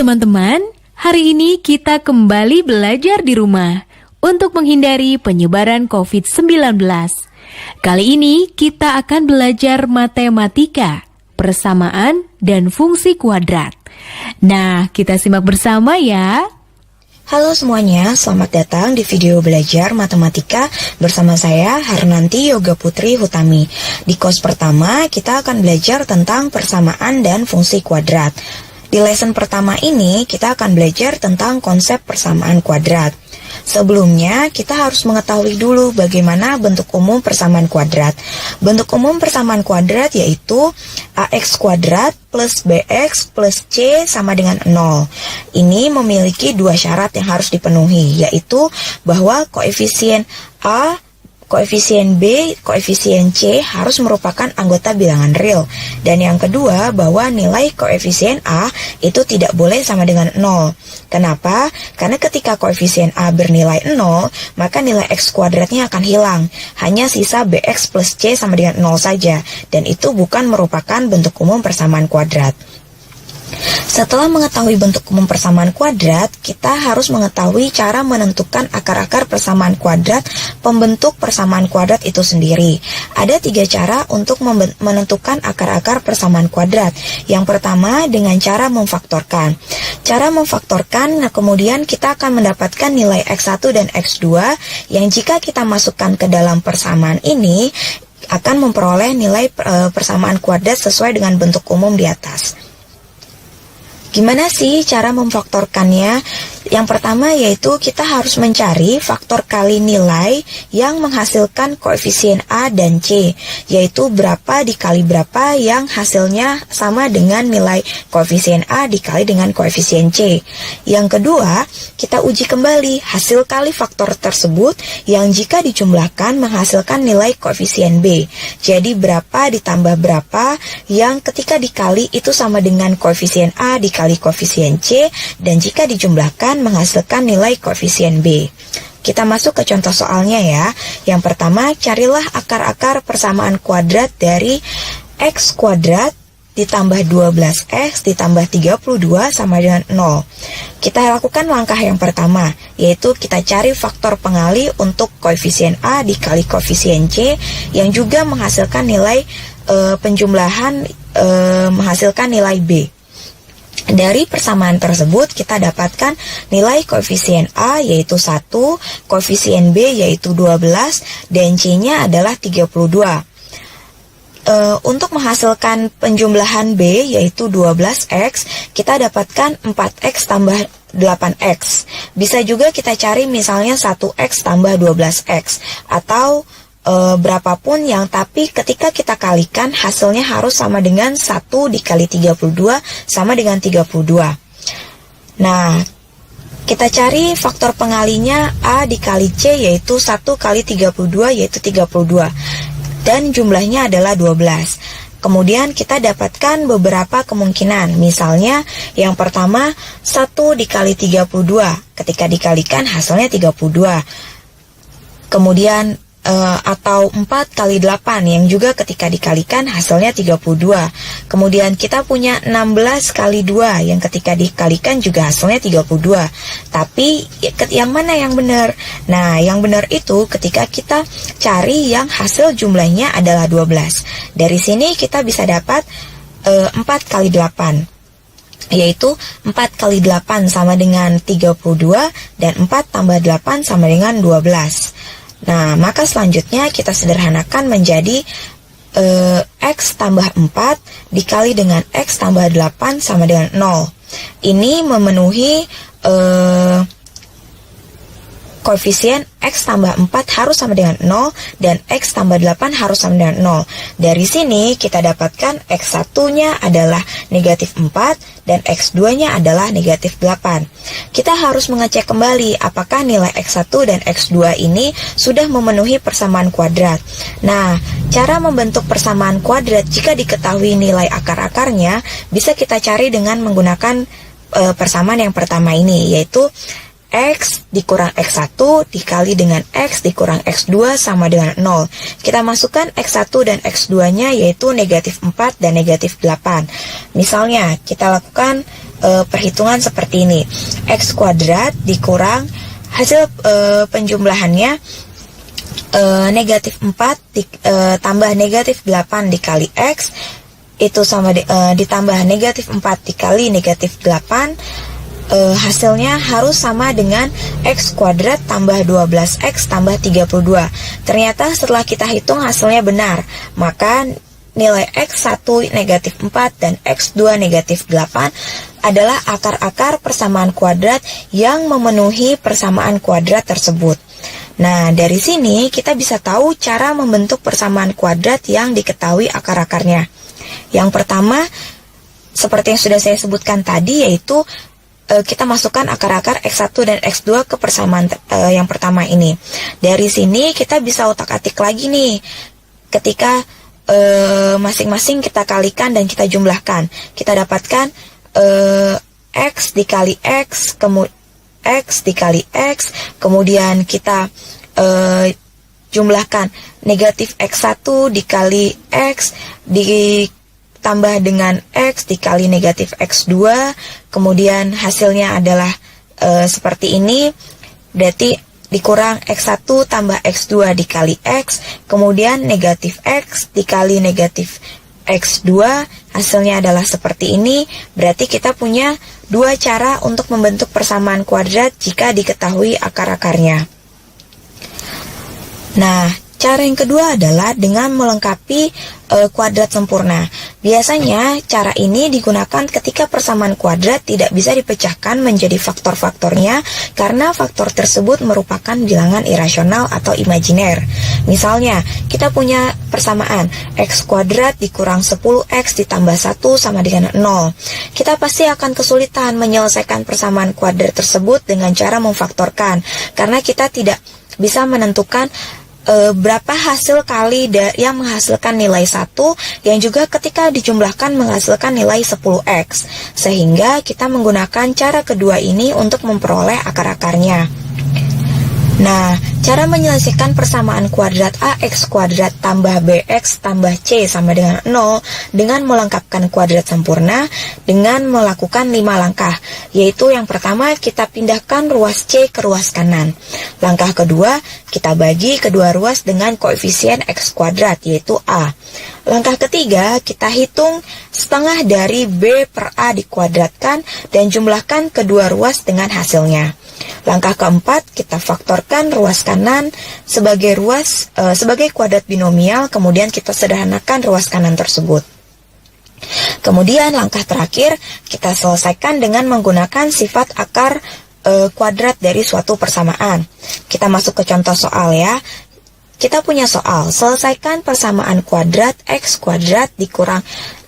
teman-teman, hari ini kita kembali belajar di rumah untuk menghindari penyebaran COVID-19. Kali ini kita akan belajar matematika, persamaan, dan fungsi kuadrat. Nah, kita simak bersama ya. Halo semuanya, selamat datang di video belajar matematika bersama saya Harnanti Yoga Putri Hutami. Di course pertama, kita akan belajar tentang persamaan dan fungsi kuadrat. Di lesson pertama ini, kita akan belajar tentang konsep persamaan kuadrat. Sebelumnya, kita harus mengetahui dulu bagaimana bentuk umum persamaan kuadrat. Bentuk umum persamaan kuadrat yaitu AX kuadrat plus BX plus C sama dengan 0. Ini memiliki dua syarat yang harus dipenuhi, yaitu bahwa koefisien A, koefisien B, koefisien C harus merupakan anggota bilangan real. Dan yang kedua, bahwa nilai koefisien A itu tidak boleh sama dengan 0. Kenapa? Karena ketika koefisien A bernilai 0, maka nilai X kuadratnya akan hilang. Hanya sisa BX plus C sama dengan 0 saja. Dan itu bukan merupakan bentuk umum persamaan kuadrat. Setelah mengetahui bentuk umum persamaan kuadrat, kita harus mengetahui cara menentukan akar-akar persamaan kuadrat pembentuk persamaan kuadrat itu sendiri. Ada 3 cara untuk menentukan akar-akar persamaan kuadrat. Yang pertama dengan cara memfaktorkan. Cara memfaktorkan, kemudian kita akan mendapatkan nilai X1 dan X2 yang jika kita masukkan ke dalam persamaan ini akan memperoleh nilai persamaan kuadrat sesuai dengan bentuk umum di atas. Gimana sih cara memfaktorkannya? Yang pertama yaitu kita harus mencari faktor kali nilai yang menghasilkan koefisien A dan C, yaitu berapa dikali berapa yang hasilnya sama dengan nilai koefisien A dikali dengan koefisien C. Yang kedua, kita uji kembali hasil kali faktor tersebut yang jika dijumlahkan menghasilkan nilai koefisien B. Jadi berapa ditambah berapa yang ketika dikali itu sama dengan koefisien A dikali koefisien C, dan jika dijumlahkan menghasilkan nilai koefisien B. Kita masuk ke contoh soalnya ya. Yang pertama, carilah akar-akar persamaan kuadrat dari X kuadrat ditambah 12X ditambah 32 sama dengan 0. Kita lakukan langkah yang pertama, yaitu kita cari faktor pengali untuk koefisien A dikali koefisien C yang juga menghasilkan nilai penjumlahan menghasilkan nilai B. Dari persamaan tersebut kita dapatkan nilai koefisien A yaitu 1, koefisien B yaitu 12, dan C-nya adalah 32. Untuk menghasilkan penjumlahan B yaitu 12X, kita dapatkan 4X tambah 8X. Bisa juga kita cari misalnya 1X tambah 12X atau berapapun yang, tapi ketika kita kalikan hasilnya harus sama dengan 1 dikali 32 sama dengan 32. Nah, kita cari faktor pengalinya A dikali C yaitu 1 kali 32 yaitu 32 dan jumlahnya adalah 12. Kemudian kita dapatkan beberapa kemungkinan. Misalnya yang pertama 1 dikali 32, ketika dikalikan hasilnya 32. Kemudian atau 4 kali 8 yang juga ketika dikalikan hasilnya 32. Kemudian kita punya 16 kali 2 yang ketika dikalikan juga hasilnya 32. Tapi yang mana yang benar? Nah, yang benar itu ketika kita cari yang hasil jumlahnya adalah 12. Dari sini kita bisa dapat 4 kali 8, yaitu 4 kali 8 sama dengan 32 dan 4 tambah 8 sama dengan 12. Nah, maka selanjutnya kita sederhanakan menjadi X tambah 4 dikali dengan X tambah 8 sama dengan 0. Ini memenuhi koefisien X tambah 4 harus sama dengan 0 dan X tambah 8 harus sama dengan 0. Dari sini kita dapatkan X1-nya adalah negatif 4 dan X2-nya adalah negatif 8. Kita harus mengecek kembali apakah nilai X1 dan X2 ini sudah memenuhi persamaan kuadrat. Nah, cara membentuk persamaan kuadrat jika diketahui nilai akar-akarnya bisa kita cari dengan menggunakan persamaan yang pertama ini, yaitu X dikurang X1 dikali dengan X dikurang X2 sama dengan 0. Kita masukkan X1 dan X2-nya yaitu negatif 4 dan negatif 8. Misalnya, kita lakukan perhitungan seperti ini. X kuadrat dikurang hasil penjumlahannya negatif 4 tambah negatif 8 dikali X, itu sama ditambah negatif 4 dikali negatif 8, hasilnya harus sama dengan X kuadrat tambah 12X tambah 32. Ternyata setelah kita hitung hasilnya benar, maka nilai X1 negatif 4 dan X2 negatif 8 adalah akar-akar persamaan kuadrat yang memenuhi persamaan kuadrat tersebut. Nah, dari sini kita bisa tahu cara membentuk persamaan kuadrat yang diketahui akar-akarnya. Yang pertama, seperti yang sudah saya sebutkan tadi, yaitu kita masukkan akar-akar X1 dan X2 ke persamaan yang pertama ini. Dari sini kita bisa otak-atik lagi nih, ketika masing-masing kita kalikan dan kita jumlahkan. Kita dapatkan X dikali X, X dikali X, kemudian kita jumlahkan negatif X1 dikali X ditambah dengan X dikali negatif X2, kemudian hasilnya adalah seperti ini, berarti dikurang X1 tambah X2 dikali X, kemudian negatif X dikali negatif X2, hasilnya adalah seperti ini. Berarti kita punya dua cara untuk membentuk persamaan kuadrat jika diketahui akar-akarnya. Nah, cara yang kedua adalah dengan melengkapi kuadrat sempurna. Biasanya cara ini digunakan ketika persamaan kuadrat tidak bisa dipecahkan menjadi faktor-faktornya karena faktor tersebut merupakan bilangan irasional atau imajiner. Misalnya, kita punya persamaan X kuadrat dikurang 10X ditambah 1 sama dengan 0. Kita pasti akan kesulitan menyelesaikan persamaan kuadrat tersebut dengan cara memfaktorkan, karena kita tidak bisa menentukan berapa hasil kali yang menghasilkan nilai 1 yang juga ketika dijumlahkan menghasilkan nilai 10X, sehingga kita menggunakan cara kedua ini untuk memperoleh akar-akarnya. Nah, cara menyelesaikan persamaan kuadrat AX kuadrat tambah BX tambah C sama dengan 0 dengan melengkapkan kuadrat sempurna dengan melakukan 5 langkah, yaitu yang pertama kita pindahkan ruas C ke ruas kanan. Langkah kedua, kita bagi kedua ruas dengan koefisien X kuadrat, yaitu A. Langkah ketiga, kita hitung setengah dari B per A dikuadratkan dan jumlahkan kedua ruas dengan hasilnya. Langkah keempat, kita faktorkan ruas kanan sebagai kuadrat binomial, kemudian kita sederhanakan ruas kanan tersebut. Kemudian langkah terakhir, kita selesaikan dengan menggunakan sifat akar kuadrat dari suatu persamaan. Kita masuk ke contoh soal ya. Kita punya soal, selesaikan persamaan kuadrat X kuadrat dikurang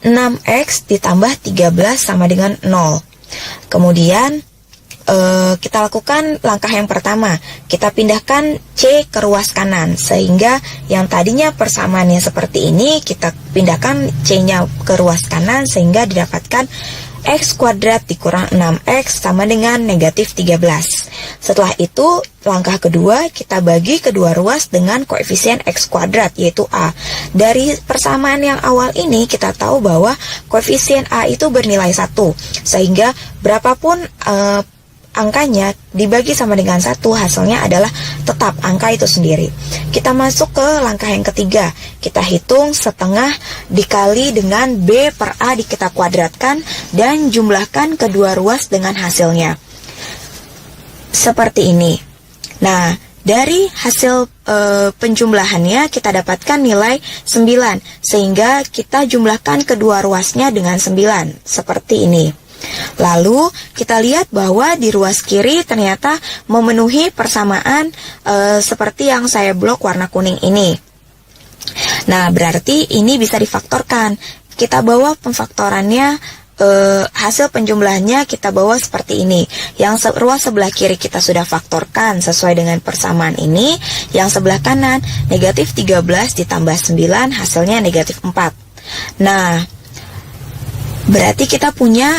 6X ditambah 13 sama dengan 0. Kemudian kita lakukan langkah yang pertama, kita pindahkan C ke ruas kanan, sehingga yang tadinya persamaannya seperti ini, kita pindahkan C-nya ke ruas kanan sehingga didapatkan X kuadrat dikurang 6X sama dengan negatif 13. Setelah itu, langkah kedua, kita bagi kedua ruas dengan koefisien X kuadrat, yaitu A. Dari persamaan yang awal ini, kita tahu bahwa koefisien A itu bernilai 1, sehingga berapapun angkanya dibagi sama dengan 1, hasilnya adalah tetap angka itu sendiri. Kita masuk ke langkah yang ketiga. Kita hitung setengah dikali dengan B per A kita kuadratkan dan jumlahkan kedua ruas dengan hasilnya. Seperti ini. Nah, dari hasil penjumlahannya kita dapatkan nilai 9, sehingga kita jumlahkan kedua ruasnya dengan 9, seperti ini. Lalu kita lihat bahwa di ruas kiri ternyata memenuhi persamaan seperti yang saya blok warna kuning ini. Nah, berarti ini bisa difaktorkan. Kita bawa pemfaktorannya, hasil penjumlahannya kita bawa seperti ini. Yang ruas sebelah kiri kita sudah faktorkan sesuai dengan persamaan ini. Yang sebelah kanan negatif 13 ditambah 9 hasilnya negatif 4. Nah, berarti kita punya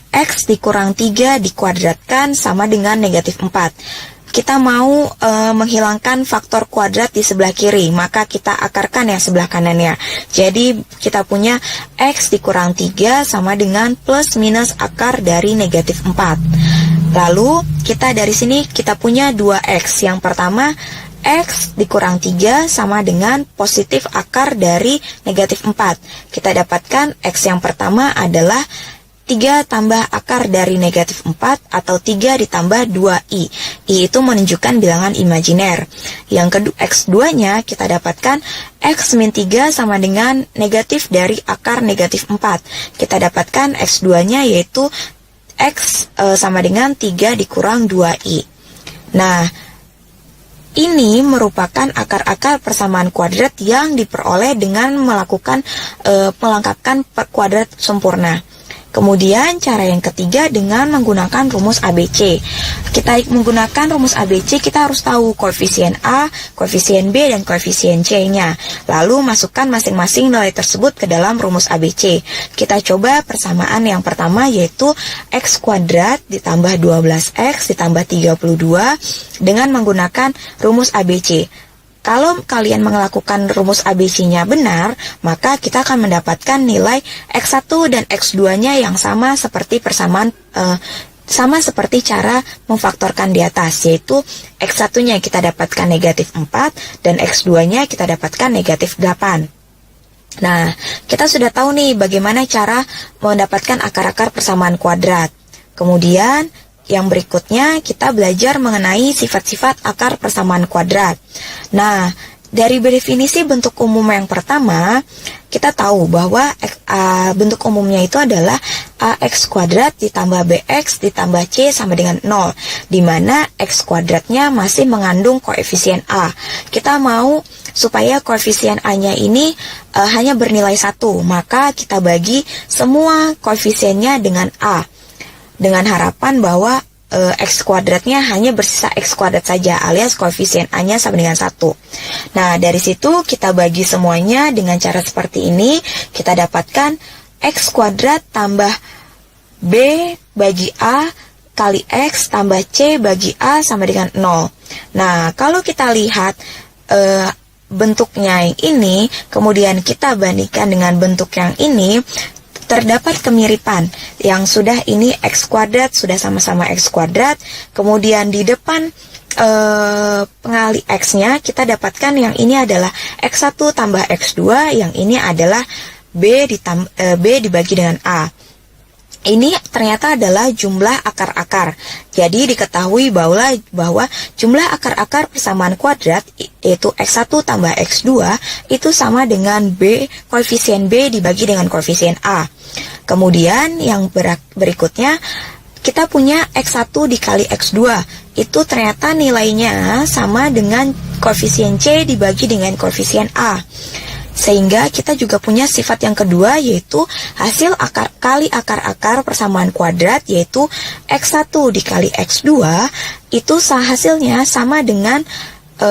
X dikurang 3 dikuadratkan sama dengan negatif 4. kita mau menghilangkan faktor kuadrat di sebelah kiri, maka kita akarkan yang sebelah kanannya. Jadi kita punya X dikurang 3 sama dengan plus minus akar dari negatif 4. Lalu kita dari sini kita punya 2X. Yang pertama, X dikurang 3 sama dengan positif akar dari negatif 4. Kita dapatkan X yang pertama adalah 3 tambah akar dari negatif 4 atau 3 ditambah 2i. I itu menunjukkan bilangan imajiner. Yang kedua, X2-nya kita dapatkan X min 3 sama dengan negatif dari akar negatif 4. Kita dapatkan X2-nya yaitu X sama dengan 3 dikurang 2i. Nah, ini merupakan akar-akar persamaan kuadrat yang diperoleh dengan melakukan melengkapkan kuadrat sempurna. Kemudian cara yang ketiga dengan menggunakan rumus ABC. Kita menggunakan rumus ABC, kita harus tahu koefisien A, koefisien B, dan koefisien C-nya. Lalu masukkan masing-masing nilai tersebut ke dalam rumus ABC. Kita coba persamaan yang pertama yaitu X kuadrat ditambah 12X ditambah 32 dengan menggunakan rumus ABC. Kalau kalian melakukan rumus ABC-nya benar, maka kita akan mendapatkan nilai X1 dan X2-nya yang sama seperti persamaan sama seperti cara memfaktorkan di atas, yaitu X1-nya kita dapatkan negatif 4 dan X2-nya kita dapatkan negatif 8. Nah, kita sudah tahu nih bagaimana cara mendapatkan akar-akar persamaan kuadrat. Kemudian yang berikutnya kita belajar mengenai sifat-sifat akar persamaan kuadrat. Nah, dari definisi bentuk umum yang pertama, kita tahu bahwa bentuk umumnya itu adalah AX kuadrat ditambah BX ditambah C sama dengan 0, di mana X kuadratnya masih mengandung koefisien A. Kita mau supaya koefisien A-nya ini hanya bernilai 1, maka kita bagi semua koefisiennya dengan A, dengan harapan bahwa X kuadratnya hanya bersisa X kuadrat saja, alias koefisien A-nya sama dengan 1. Nah, dari situ kita bagi semuanya dengan cara seperti ini. Kita dapatkan X kuadrat tambah B bagi A kali X tambah C bagi A sama dengan 0. Nah, kalau kita lihat bentuknya yang ini, kemudian kita bandingkan dengan bentuk yang ini, terdapat kemiripan. Yang sudah ini X kuadrat, sudah sama-sama X kuadrat. Kemudian di depan pengali X-nya, kita dapatkan yang ini adalah X1 tambah X2, yang ini adalah B dibagi dengan A. Ini ternyata adalah jumlah akar-akar. Jadi diketahui bahwa jumlah akar-akar persamaan kuadrat yaitu X1 tambah X2 itu sama dengan B, koefisien B dibagi dengan koefisien A. Kemudian yang berikutnya kita punya X1 dikali X2. Itu ternyata nilainya sama dengan koefisien C dibagi dengan koefisien A. Sehingga kita juga punya sifat yang kedua, yaitu hasil akar kali akar-akar persamaan kuadrat, yaitu X1 dikali X2, itu hasilnya sama dengan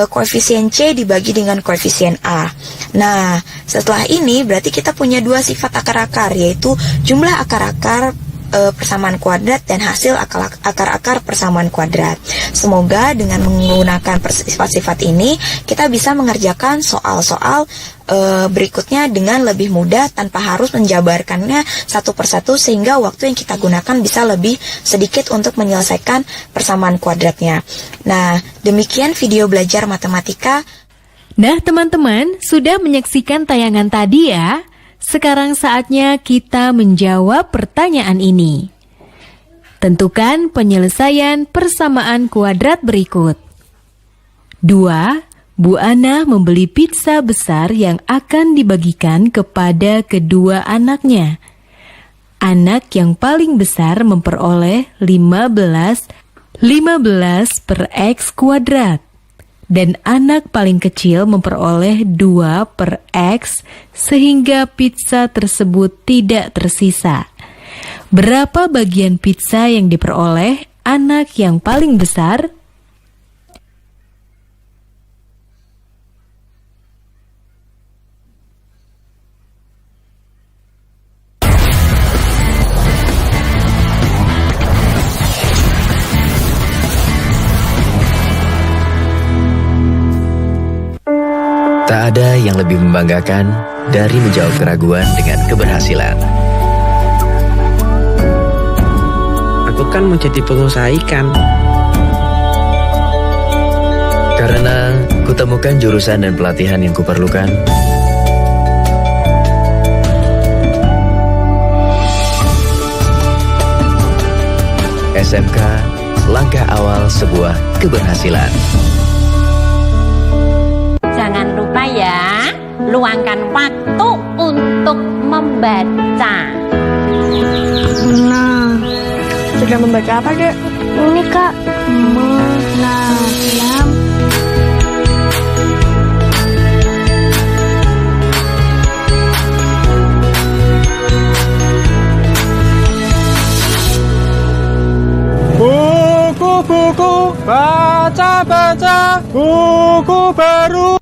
koefisien C dibagi dengan koefisien A. Nah, setelah ini berarti kita punya dua sifat akar-akar, yaitu jumlah akar-akar persamaan kuadrat dan hasil akar-akar persamaan kuadrat. Semoga dengan menggunakan sifat-sifat ini kita bisa mengerjakan soal-soal berikutnya dengan lebih mudah tanpa harus menjabarkannya satu persatu, sehingga waktu yang kita gunakan bisa lebih sedikit untuk menyelesaikan persamaan kuadratnya. Nah, demikian video belajar matematika. Nah, teman-teman, sudah menyaksikan tayangan tadi ya? Sekarang saatnya kita menjawab pertanyaan ini. Tentukan penyelesaian persamaan kuadrat berikut. 2. Bu Ana membeli pizza besar yang akan dibagikan kepada kedua anaknya. Anak yang paling besar memperoleh 15 per X kuadrat. Dan anak paling kecil memperoleh 2 per X sehingga pizza tersebut tidak tersisa. Berapa bagian pizza yang diperoleh anak yang paling besar? Tak ada yang lebih membanggakan dari menjawab keraguan dengan keberhasilan. Aku kan mau jadi pengusaha ikan. Karena kutemukan jurusan dan pelatihan yang kuperlukan. SMK, langkah awal sebuah keberhasilan. Jangan lupa ya, luangkan waktu untuk membaca. Nah, sudah membaca apa, Dek? Ini, Kak. Menanam. Buku-buku, baca-baca, buku baru.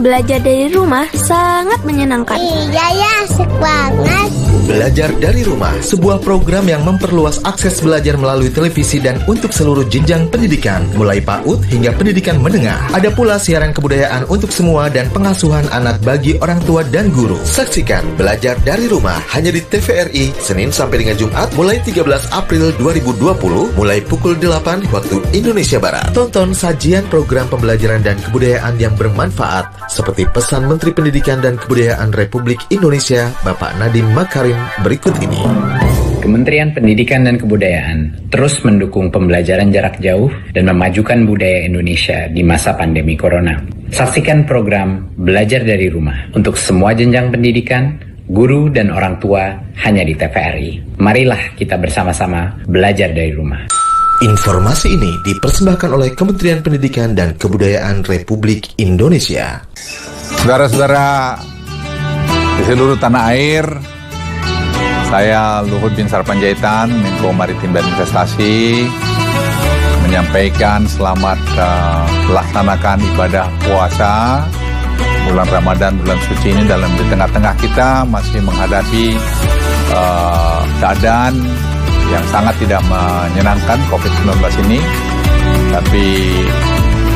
Belajar dari rumah sangat menyenangkan. Iya ya, asik banget. Belajar dari Rumah, sebuah program yang memperluas akses belajar melalui televisi dan untuk seluruh jenjang pendidikan, mulai PAUD hingga pendidikan menengah. Ada pula siaran kebudayaan untuk semua dan pengasuhan anak bagi orang tua dan guru. Saksikan Belajar dari Rumah hanya di TVRI, Senin sampai dengan Jumat, mulai 13 April 2020, mulai pukul 8 waktu Indonesia Barat. Tonton sajian program pembelajaran dan kebudayaan yang bermanfaat, seperti pesan Menteri Pendidikan dan Kebudayaan Republik Indonesia, Bapak Nadiem Makarim berikut ini. Kementerian Pendidikan dan Kebudayaan terus mendukung pembelajaran jarak jauh dan memajukan budaya Indonesia di masa pandemi corona. Saksikan program Belajar dari Rumah untuk semua jenjang pendidikan, guru dan orang tua hanya di TVRI. Marilah kita bersama-sama belajar dari rumah. Informasi ini dipersembahkan oleh Kementerian Pendidikan dan Kebudayaan Republik Indonesia. Saudara-saudara di seluruh tanah air, saya Luhut bin Sarpanjaitan, Menko Maritim dan Investasi, menyampaikan selamat melaksanakan ibadah puasa bulan Ramadan, bulan suci ini. Di tengah-tengah kita masih menghadapi keadaan yang sangat tidak menyenangkan, COVID-19 ini. Tapi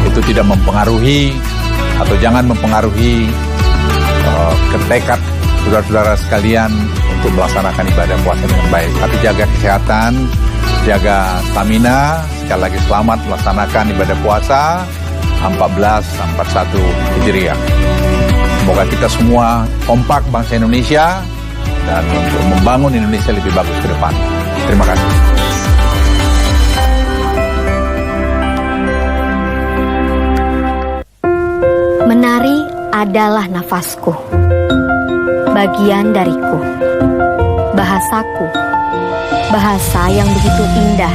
itu tidak mempengaruhi atau jangan mempengaruhi ketekad saudara-saudara sekalian untuk melaksanakan ibadah puasa dengan baik. Tapi jaga kesehatan, jaga stamina. Sekali lagi selamat melaksanakan ibadah puasa 1441 Hijriah. Semoga kita semua kompak bangsa Indonesia dan untuk membangun Indonesia lebih bagus ke depan. Terima kasih. Menari adalah nafasku, bagian dariku, bahasaku, bahasa yang begitu indah.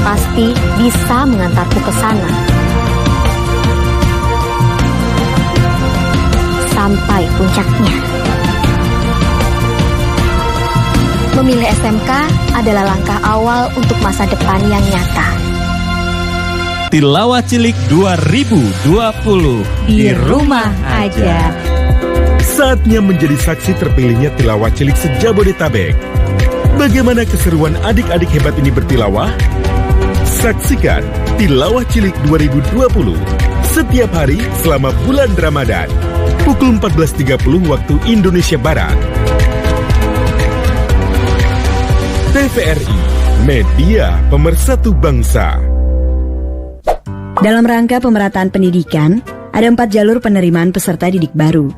Pasti bisa mengantarku ke sana, sampai puncaknya. Memilih SMK adalah langkah awal untuk masa depan yang nyata. Tilawah Cilik 2020 Di rumah aja. Saatnya menjadi saksi terpilihnya Tilawah Cilik se-Jabodetabek. Bagaimana keseruan adik-adik hebat ini bertilawah? Saksikan Tilawah Cilik 2020 setiap hari selama bulan Ramadan, pukul 14.30 waktu Indonesia Barat. TVRI, media pemersatu bangsa. Dalam rangka pemerataan pendidikan, ada 4 jalur penerimaan peserta didik baru.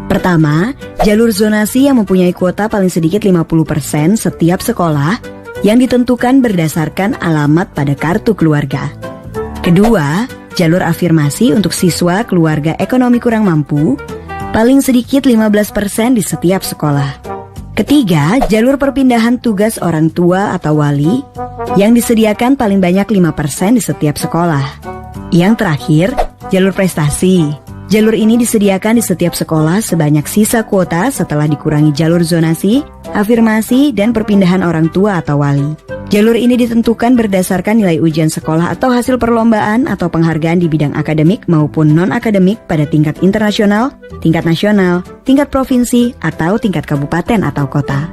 Pertama, jalur zonasi yang mempunyai kuota paling sedikit 50% setiap sekolah yang ditentukan berdasarkan alamat pada kartu keluarga. Kedua, jalur afirmasi untuk siswa keluarga ekonomi kurang mampu, paling sedikit 15% di setiap sekolah. Ketiga, jalur perpindahan tugas orang tua atau wali yang disediakan paling banyak 5% di setiap sekolah. Yang terakhir, jalur prestasi. Jalur ini disediakan di setiap sekolah sebanyak sisa kuota setelah dikurangi jalur zonasi, afirmasi, dan perpindahan orang tua atau wali. Jalur ini ditentukan berdasarkan nilai ujian sekolah atau hasil perlombaan atau penghargaan di bidang akademik maupun non-akademik pada tingkat internasional, tingkat nasional, tingkat provinsi, atau tingkat kabupaten atau kota.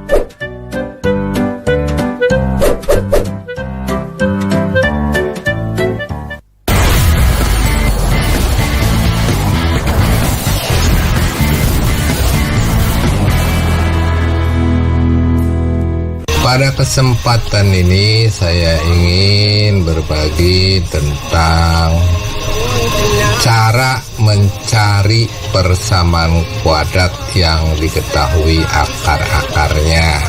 Pada kesempatan ini saya ingin berbagi tentang cara mencari persamaan kuadrat yang diketahui akar-akarnya.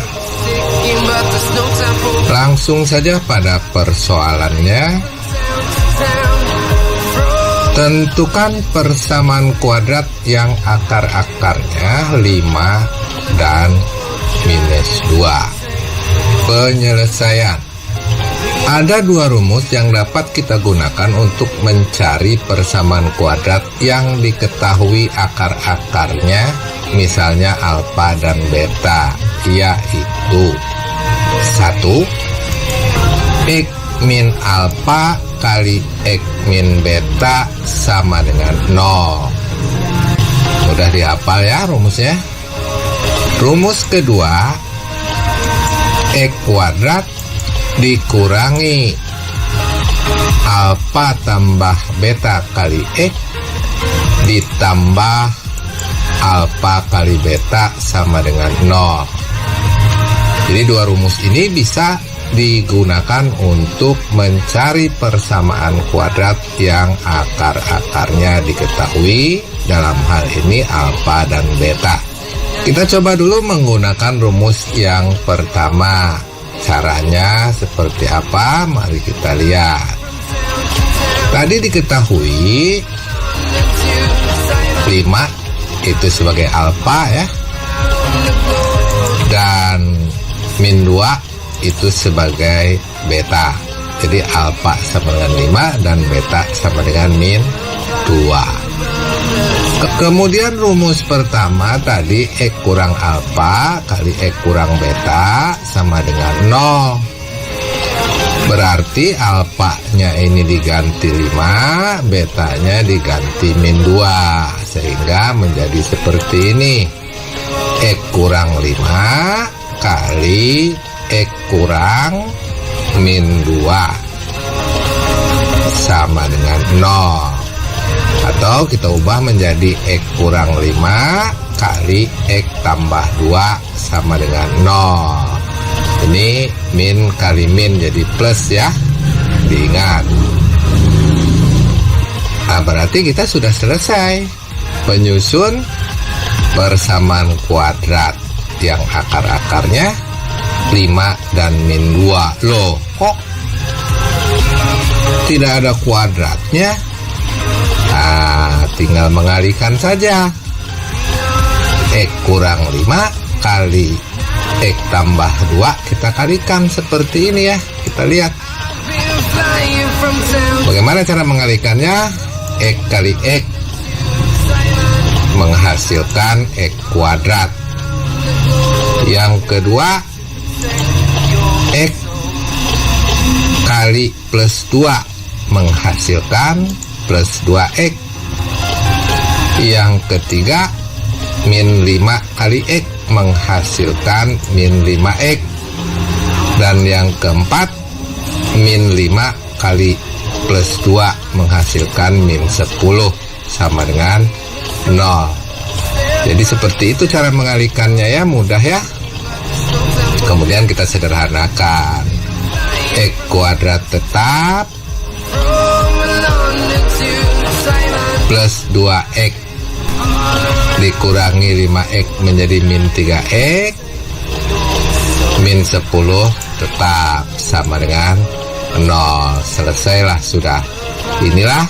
Langsung saja pada persoalannya. Tentukan persamaan kuadrat yang akar-akarnya 5 dan minus 2. Penyelesaian. Ada 2 rumus yang dapat kita gunakan untuk mencari persamaan kuadrat yang diketahui akar-akarnya, misalnya alfa dan beta, yaitu 1. X min alfa kali X min beta sama dengan 0. Mudah dihafal ya rumusnya. Rumus kedua, X kuadrat dikurangi alfa tambah beta kali X ditambah alfa kali beta sama dengan 0. Jadi 2 rumus ini bisa digunakan untuk mencari persamaan kuadrat yang akar-akarnya diketahui, dalam hal ini alfa dan beta. Kita coba dulu menggunakan rumus yang pertama. Caranya seperti apa? Mari kita lihat. Tadi diketahui 5 itu sebagai alfa ya, dan min 2 itu sebagai beta. Jadi alfa sama dengan 5 dan beta sama dengan min 2. Kemudian rumus pertama tadi X kurang alfa kali X kurang beta sama dengan 0. Berarti alfanya ini diganti 5, betanya diganti min 2, sehingga menjadi seperti ini. X kurang 5 kali X kurang min 2 sama dengan 0. Atau kita ubah menjadi X kurang 5 kali X tambah 2 sama dengan 0. Ini min kali min jadi plus ya, diingat. Nah, berarti kita sudah selesai menyusun persamaan kuadrat yang akar-akarnya 5 dan min 2. Loh, kok tidak ada kuadratnya? Nah, tinggal mengalihkan saja. X kurang 5 kali X tambah 2 kita kalikan seperti ini ya. Kita lihat bagaimana cara mengalihkannya. X kali X menghasilkan X kuadrat. Yang kedua, X kali plus 2 menghasilkan plus 2X. Yang ketiga, min 5 kali X menghasilkan min 5X. Dan yang keempat, min 5 kali plus 2 menghasilkan min 10 sama dengan 0. Jadi seperti itu cara mengalihkannya ya, mudah ya. Kemudian kita sederhanakan. X kuadrat tetap plus 2X dikurangi 5X menjadi min 3X, min 10 tetap sama dengan 0. Selesailah sudah. Inilah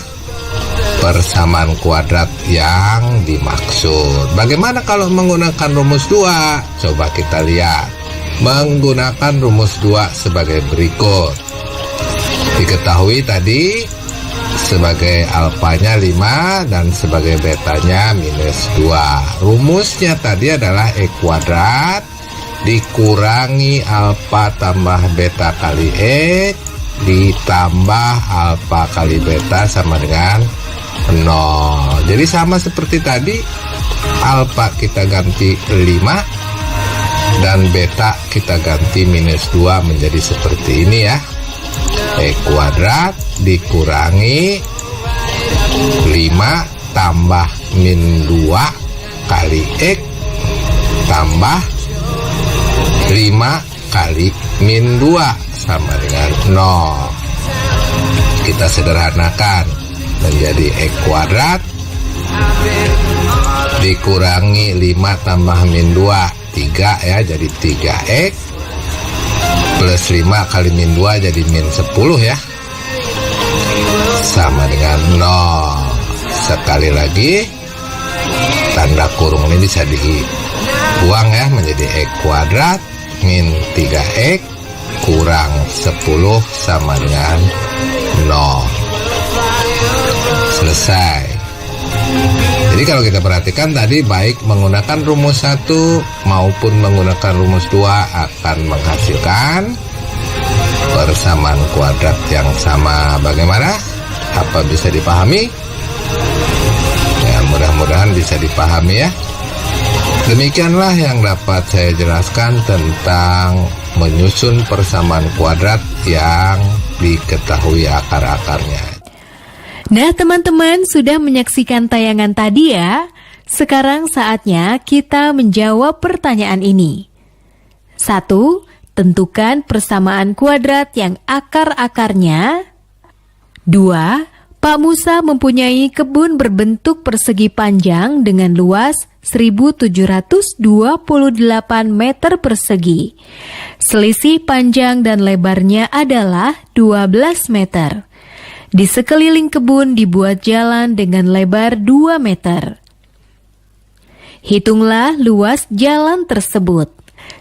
persamaan kuadrat yang dimaksud. Bagaimana kalau menggunakan rumus 2? Coba kita lihat. Menggunakan rumus 2 sebagai berikut. Diketahui tadi sebagai alfanya 5 dan sebagai betanya minus 2. Rumusnya tadi adalah X kuadrat dikurangi alfa tambah beta kali X ditambah alfa kali beta sama dengan 0. Jadi sama seperti tadi, alfa kita ganti 5 dan beta kita ganti minus 2 menjadi seperti ini ya. X kuadrat dikurangi 5 tambah min 2 kali X tambah 5 kali min 2 sama dengan 0. Kita sederhanakan menjadi X kuadrat dikurangi 5 tambah min 2, 3 ya, jadi 3X plus 5 kali min 2 jadi min 10 ya, sama dengan 0. Sekali lagi tanda kurung ini bisa dibuang ya, menjadi X kuadrat min 3X kurang 10 sama dengan 0. Selesai. Jadi kalau kita perhatikan tadi, baik menggunakan rumus 1 maupun menggunakan rumus 2 akan menghasilkan persamaan kuadrat yang sama. Bagaimana? Apa bisa dipahami? Ya, mudah-mudahan bisa dipahami ya. Demikianlah yang dapat saya jelaskan tentang menyusun persamaan kuadrat yang diketahui akar-akarnya. Nah, teman-teman sudah menyaksikan tayangan tadi ya. Sekarang saatnya kita menjawab pertanyaan ini. 1. Tentukan persamaan kuadrat yang akar-akarnya. 2. Pak Musa mempunyai kebun berbentuk persegi panjang dengan luas 1728 meter persegi. Selisih panjang dan lebarnya adalah 12 meter. Di sekeliling kebun dibuat jalan dengan lebar 2 meter. Hitunglah luas jalan tersebut.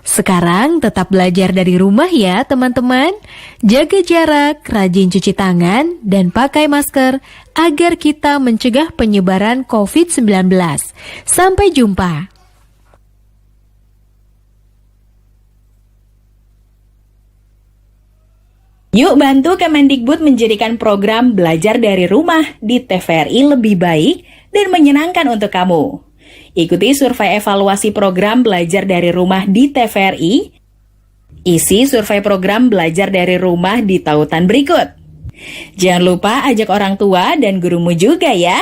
Sekarang tetap belajar dari rumah ya teman-teman. Jaga jarak, rajin cuci tangan, dan pakai masker agar kita mencegah penyebaran COVID-19. Sampai jumpa. Yuk bantu Kemendikbud menjadikan program belajar dari rumah di TVRI lebih baik dan menyenangkan untuk kamu. Ikuti survei evaluasi program belajar dari rumah di TVRI. Isi survei program belajar dari rumah di tautan berikut. Jangan lupa ajak orang tua dan gurumu juga ya.